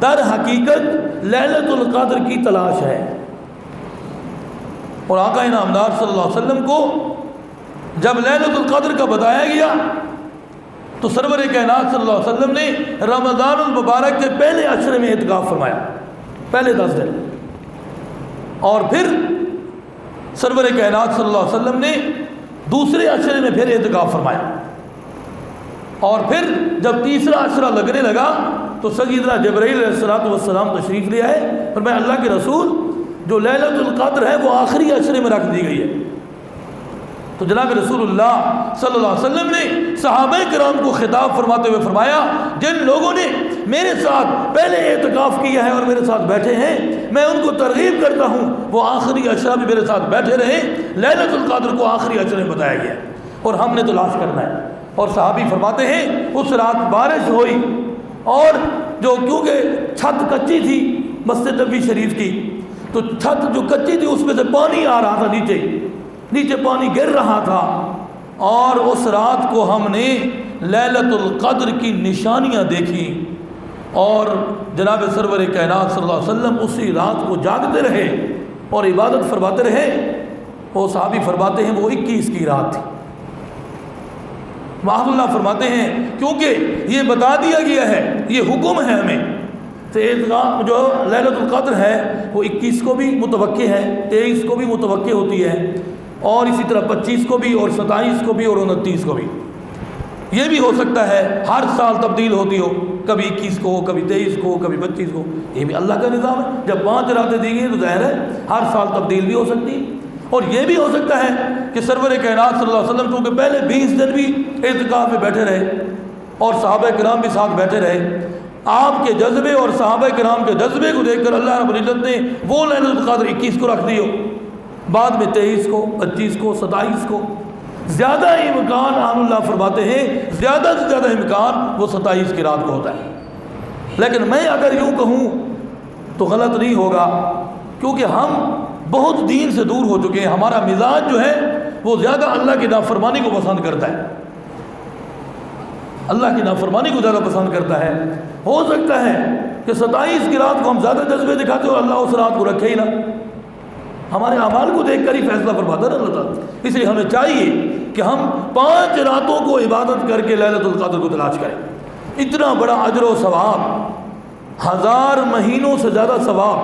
در حقیقت لیلۃ القدر کی تلاش ہے۔ اور آقا انعامدار صلی اللہ علیہ وسلم کو جب لیلۃ القدر کا بتایا گیا تو سرور کائنات صلی اللہ علیہ وسلم نے رمضان المبارک کے پہلے عشرے میں اعتکاف فرمایا، پہلے 10 دن، اور پھر سرور کائنات صلی اللہ علیہ وسلم نے دوسرے عشرے میں پھر اعتکاف فرمایا، اور پھر جب تیسرا عشرہ لگنے لگا تو سیدنا جبرائیل علیہ السلام تشریف لے آئے، اور میں اللہ کے رسول جو لیلۃ القدر ہے وہ آخری عشرے میں رکھ دی گئی ہے۔ تو جناب رسول اللہ صلی اللہ علیہ وسلم نے صحابہ کرام کو خطاب فرماتے ہوئے فرمایا، جن لوگوں نے میرے ساتھ پہلے اعتکاف کیا ہے اور میرے ساتھ بیٹھے ہیں، میں ان کو ترغیب کرتا ہوں وہ آخری عشرہ میں میرے ساتھ بیٹھے رہیں۔ لیلۃ القدر کو آخری عشرے میں بتایا گیا اور ہم نے تلاش کرنا ہے۔ اور صحابی فرماتے ہیں اس رات بارش ہوئی، اور جو کیونکہ چھت کچی تھی مسجد نبوی شریف کی، تو چھت جو کچی تھی اس میں سے پانی آ رہا تھا، نیچے پانی گر رہا تھا، اور اس رات کو ہم نے لیلۃ القدر کی نشانیاں دیکھی، اور جناب سرور کائنات صلی اللہ علیہ وسلم اسی رات کو جاگتے رہے اور عبادت فرماتے رہے۔ وہ صحابی فرماتے ہیں وہ 21 کی رات تھی۔ معاذ اللہ فرماتے ہیں کیونکہ یہ بتا دیا گیا ہے، یہ حکم ہے ہمیں، تو اعتکاف جو لیلۃ القدر ہے وہ 21 کو بھی متوقع ہے، 23 کو بھی متوقع ہوتی ہے، اور اسی طرح 25 کو بھی، اور 27 کو بھی، اور 29 کو بھی۔ یہ بھی ہو سکتا ہے ہر سال تبدیل ہوتی ہو، کبھی 21 کو، کبھی 23 کو، کبھی 25 کو، یہ بھی اللہ کا نظام ہے۔ جب 5 راتیں دی گئی تو ظاہر ہے ہر سال تبدیل بھی ہو سکتی ہے۔ اور یہ بھی ہو سکتا ہے کہ سرور کائنات صلی اللہ علیہ وسلم کیونکہ پہلے 20 دن بھی اعتکاف میں بیٹھے رہے اور صحابہ کرام بھی ساتھ بیٹھے رہے، آپ کے جذبے اور صحابہ کرام کے جذبے کو دیکھ کر اللہ رب العزت نے وہ لیلۃ القدر 21 کو رکھ دی ہو، بعد میں 23 کو، 25 کو، 27 کو۔ زیادہ امکان آن اللہ فرماتے ہیں زیادہ سے زیادہ امکان وہ 27 کی رات کو ہوتا ہے، لیکن میں اگر یوں کہوں تو غلط نہیں ہوگا، کیونکہ ہم بہت دین سے دور ہو چکے ہیں۔ ہمارا مزاج جو ہے وہ زیادہ اللہ کی نافرمانی کو پسند کرتا ہے، اللہ کی نافرمانی کو زیادہ پسند کرتا ہے۔ ہو سکتا ہے کہ 27 کی رات کو ہم زیادہ جذبے دکھاتے ہو، اللہ اس رات کو رکھے ہی نہ، ہمارے اعمال کو دیکھ کر ہی فیصلہ فرماتا ہے اللہ تعالیٰ۔ اس لیے ہمیں چاہیے کہ ہم 5 راتوں کو عبادت کر کے لیلۃ القدر کو تلاش کریں۔ اتنا بڑا اجر و ثواب، 1000 مہینوں سے زیادہ ثواب،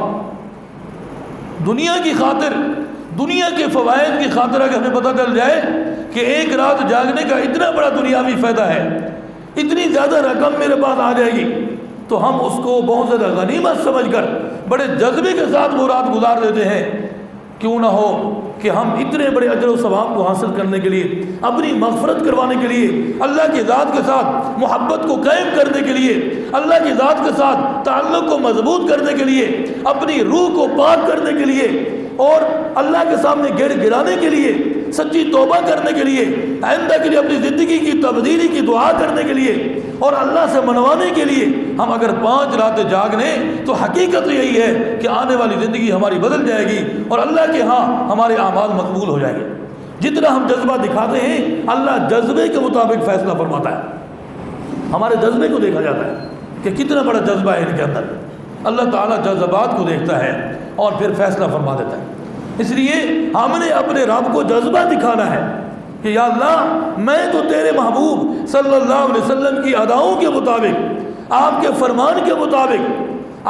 دنیا کی خاطر، دنیا کے فوائد کی خاطر اگر ہمیں پتہ چل جائے کہ ایک رات جاگنے کا اتنا بڑا دنیاوی فائدہ ہے، اتنی زیادہ رقم میرے پاس آ جائے گی، تو ہم اس کو بہت زیادہ غنیمت سمجھ کر بڑے جذبے کے ساتھ وہ رات گزار دیتے ہیں۔ کیوں نہ ہو کہ ہم اتنے بڑے اجر و ثواب کو حاصل کرنے کے لیے، اپنی مغفرت کروانے کے لیے، اللہ کی ذات کے ساتھ محبت کو قائم کرنے کے لیے، اللہ کی ذات کے ساتھ تعلق کو مضبوط کرنے کے لیے، اپنی روح کو پاک کرنے کے لیے، اور اللہ کے سامنے گڑ گرانے کے لیے، سچی توبہ کرنے کے لیے، آئندہ کے لیے اپنی زندگی کی تبدیلی کی دعا کرنے کے لیے، اور اللہ سے منوانے کے لیے ہم اگر 5 راتیں جاگ لیں تو حقیقت یہی ہے کہ آنے والی زندگی ہماری بدل جائے گی اور اللہ کے ہاں ہمارے اعمال مقبول ہو جائیں گے۔ جتنا ہم جذبہ دکھاتے ہیں اللہ جذبے کے مطابق فیصلہ فرماتا ہے۔ ہمارے جذبے کو دیکھا جاتا ہے کہ کتنا بڑا جذبہ ہے ان کے اندر، اللہ تعالیٰ جذبات کو دیکھتا ہے اور پھر فیصلہ فرما دیتا ہے۔ اس لیے ہم نے اپنے رب کو جذبہ دکھانا ہے کہ یا اللہ میں تو تیرے محبوب صلی اللہ علیہ وسلم کی اداؤں کے مطابق، آپ کے فرمان کے مطابق،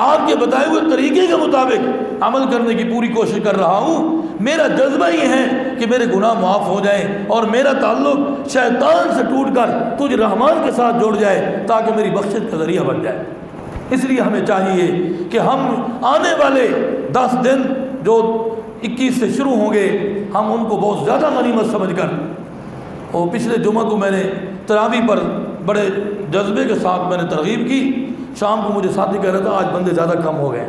آپ کے بتائے ہوئے طریقے کے مطابق عمل کرنے کی پوری کوشش کر رہا ہوں۔ میرا جذبہ یہ ہے کہ میرے گناہ معاف ہو جائیں اور میرا تعلق شیطان سے ٹوٹ کر تجھ رحمان کے ساتھ جڑ جائے تاکہ میری بخشش کا ذریعہ بن جائے۔ اس لیے ہمیں چاہیے کہ ہم آنے والے 10 دن جو 21 سے شروع ہوں گے ہم ان کو بہت زیادہ غنیمت سمجھ کر، اور پچھلے جمعہ کو میں نے تراویح پر بڑے جذبے کے ساتھ میں نے ترغیب کی، شام کو مجھے ساتھی کہہ رہا تھا آج بندے زیادہ کم ہو گئے،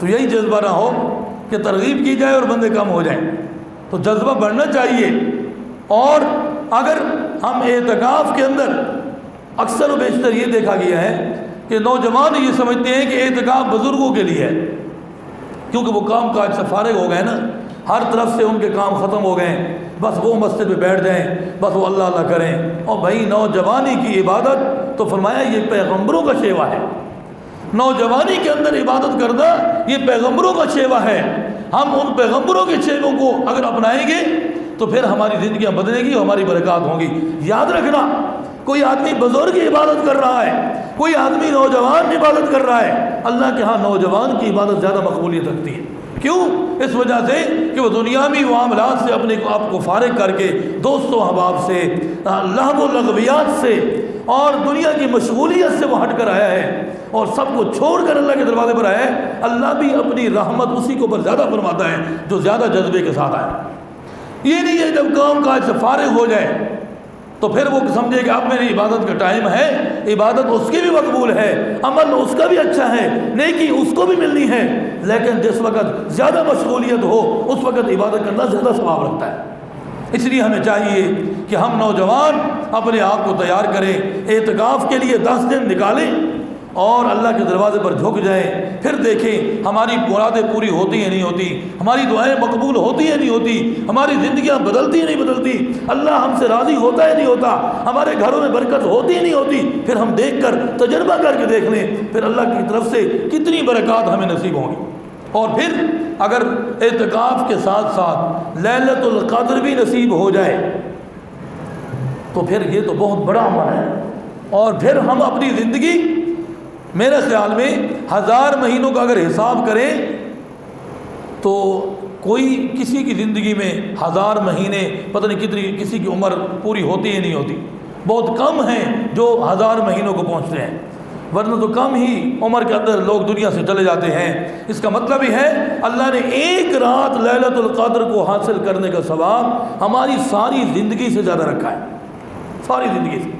تو یہی جذبہ نہ ہو کہ ترغیب کی جائے اور بندے کم ہو جائیں، تو جذبہ بڑھنا چاہیے۔ اور اگر ہم اعتکاف کے اندر اکثر و بیشتر یہ دیکھا گیا ہے کہ نوجوان یہ سمجھتے ہیں کہ اعتکاف بزرگوں کے لیے ہے، کیونکہ وہ کام کاج سے فارغ ہو گئے نا، ہر طرف سے ان کے کام ختم ہو گئے، بس وہ مسجد میں بیٹھ جائیں، بس وہ اللہ اللہ کریں۔ اور بھائی نوجوانی کی عبادت تو فرمایا یہ پیغمبروں کا شیوا ہے، نوجوانی کے اندر عبادت کرنا یہ پیغمبروں کا شیوہ ہے. ہم ان پیغمبروں کے شیووں کو اگر اپنائیں گے تو پھر ہماری زندگیاں بدلیں گی اور ہماری برکات ہوں گی. یاد رکھنا، کوئی آدمی بزرگ عبادت کر رہا ہے، کوئی آدمی نوجوان عبادت کر رہا ہے، اللہ کے ہاں نوجوان کی عبادت زیادہ مقبولیت رکھتی ہے. کیوں؟ اس وجہ سے کہ وہ دنیاوی معاملات سے اپنے آپ کو فارغ کر کے دوست و احباب سے، لہو و لغویات سے اور دنیا کی مشغولیت سے وہ ہٹ کر آیا ہے اور سب کو چھوڑ کر اللہ کے دروازے پر آیا ہے. اللہ بھی اپنی رحمت اسی کو پر زیادہ فرماتا ہے جو زیادہ جذبے کے ساتھ آئے. یہ نہیں ہے جب کام کاج سے فارغ ہو جائے تو پھر وہ سمجھے کہ اب میری عبادت کا ٹائم ہے. عبادت اس کی بھی مقبول ہے، عمل اس کا بھی اچھا ہے، نیکی اس کو بھی ملنی ہے، لیکن جس وقت زیادہ مشغولیت ہو اس وقت عبادت کرنا زیادہ ثواب رکھتا ہے. اس لیے ہمیں چاہیے کہ ہم نوجوان اپنے آپ کو تیار کریں، اعتکاف کے لیے 10 دن نکالیں اور اللہ کے دروازے پر جھک جائیں. پھر دیکھیں ہماری مرادیں پوری ہوتی ہیں نہیں ہوتی، ہماری دعائیں مقبول ہوتی ہیں نہیں ہوتی، ہماری زندگیاں بدلتی ہیں نہیں بدلتی، اللہ ہم سے راضی ہوتا ہے نہیں ہوتا، ہمارے گھروں میں برکت ہوتی ہے نہیں ہوتی. پھر ہم دیکھ کر تجربہ کر کے دیکھ لیں پھر اللہ کی طرف سے کتنی برکات ہمیں نصیب ہوں گی. اور پھر اگر اعتکاف کے ساتھ ساتھ لیلۃ القدر بھی نصیب ہو جائے تو پھر یہ تو بہت بڑا عمل ہے. اور پھر ہم اپنی زندگی، میرے خیال میں 1000 مہینوں کا اگر حساب کریں تو کوئی کسی کی زندگی میں 1000 مہینے پتہ نہیں کتنی کسی کی عمر پوری ہوتی ہے نہیں ہوتی. بہت کم ہیں جو 1000 مہینوں کو پہنچتے ہیں، ورنہ تو کم ہی عمر کے اندر لوگ دنیا سے چلے جاتے ہیں. اس کا مطلب یہ ہے اللہ نے ایک رات لیلۃ القدر کو حاصل کرنے کا ثواب ہماری ساری زندگی سے زیادہ رکھا ہے، ساری زندگی سے.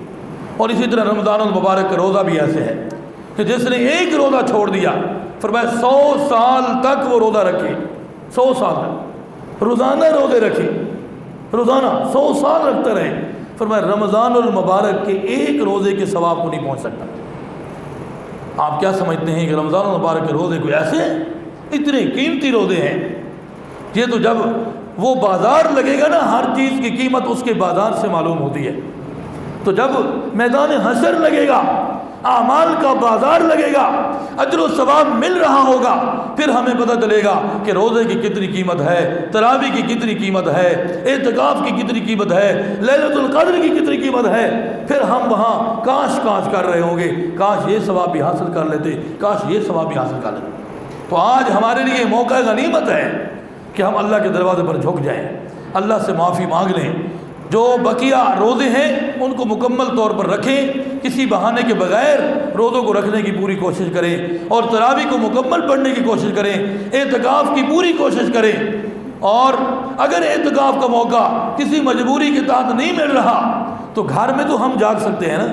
اور اسی طرح رمضان المبارک کا روزہ بھی ایسے ہے کہ جس نے ایک روزہ چھوڑ دیا فرمایا 100 سال تک وہ روزہ رکھے، 100 سال تک روزانہ روزے رکھے، روزانہ 100 سال رکھتا رہے. فرمایا رمضان المبارک کے ایک روزے کے ثواب کو نہیں پہنچ سکتا. آپ کیا سمجھتے ہیں کہ رمضان المبارک کے روزے کوئی ایسے ہیں؟ اتنے قیمتی روزے ہیں. یہ تو جب وہ بازار لگے گا نا، ہر چیز کی قیمت اس کے بازار سے معلوم ہوتی ہے. تو جب میدان حشر لگے گا، اعمال کا بازار لگے گا، اجر و ثواب مل رہا ہوگا، پھر ہمیں پتہ چلے گا کہ روزے کی کتنی قیمت ہے، تراویح کی کتنی قیمت ہے، اعتکاف کی کتنی قیمت ہے، لیلۃ القدر کی کتنی قیمت ہے. پھر ہم وہاں کاش کر رہے ہوں گے، کاش یہ ثواب بھی حاصل کر لیتے، کاش یہ ثواب بھی حاصل کر لیتے. تو آج ہمارے لیے موقع غنیمت ہے کہ ہم اللہ کے دروازے پر جھک جائیں، اللہ سے معافی مانگ لیں. جو بقیہ روزے ہیں ان کو مکمل طور پر رکھیں، کسی بہانے کے بغیر روزوں کو رکھنے کی پوری کوشش کریں اور تراویح کو مکمل پڑھنے کی کوشش کریں، اعتکاف کی پوری کوشش کریں. اور اگر اعتکاف کا موقع کسی مجبوری کے تحت نہیں مل رہا تو گھر میں تو ہم جاگ سکتے ہیں نا،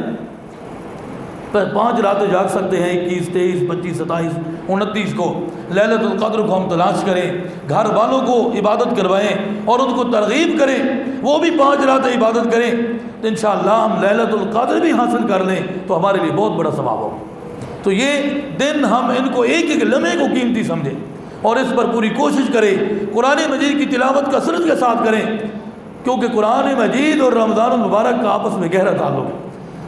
5 راتیں جاگ سکتے ہیں، 21 23 25 27 29 کو لیلۃ القدر کو ہم تلاش کریں، گھر والوں کو عبادت کروائیں اور ان کو ترغیب کریں، وہ بھی 5 راتیں عبادت کریں. تو انشاءاللہ ہم لیلۃ القدر بھی حاصل کر لیں تو ہمارے لیے بہت بڑا ثواب ہوگا. تو یہ دن ہم ان کو ایک ایک لمحے کو قیمتی سمجھیں اور اس پر پوری کوشش کریں. قرآن مجید کی تلاوت کثرت کے ساتھ کریں کیونکہ قرآن مجید اور رمضان المبارک کا آپس میں گہرا تعلق ہے.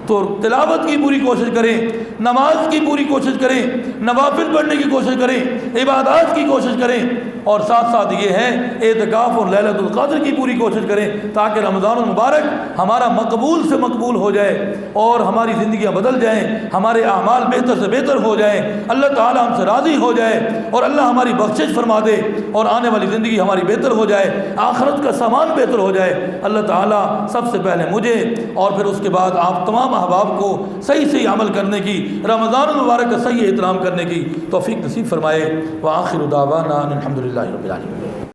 تو تلاوت کی پوری کوشش کریں، نماز کی پوری کوشش کریں، نوافل پڑھنے کی کوشش کریں، عبادات کی کوشش کریں، اور ساتھ ساتھ یہ ہے اعتکاف اور لیلۃ القدر کی پوری کوشش کریں تاکہ رمضان المبارک ہمارا مقبول سے مقبول ہو جائے اور ہماری زندگیاں بدل جائیں، ہمارے اعمال بہتر سے بہتر ہو جائیں، اللہ تعالی ہم سے راضی ہو جائے اور اللہ ہماری بخشش فرما دے اور آنے والی زندگی ہماری بہتر ہو جائے، آخرت کا سامان بہتر ہو جائے. اللہ تعالی سب سے پہلے مجھے اور پھر اس کے بعد آپ تمام احباب کو صحیح عمل کرنے کی، رمضان المبارک کا صحیح احترام کرنے کی توفیق نصیب فرمائے. وآخر دعوانا الحمدللہ رب العالمین.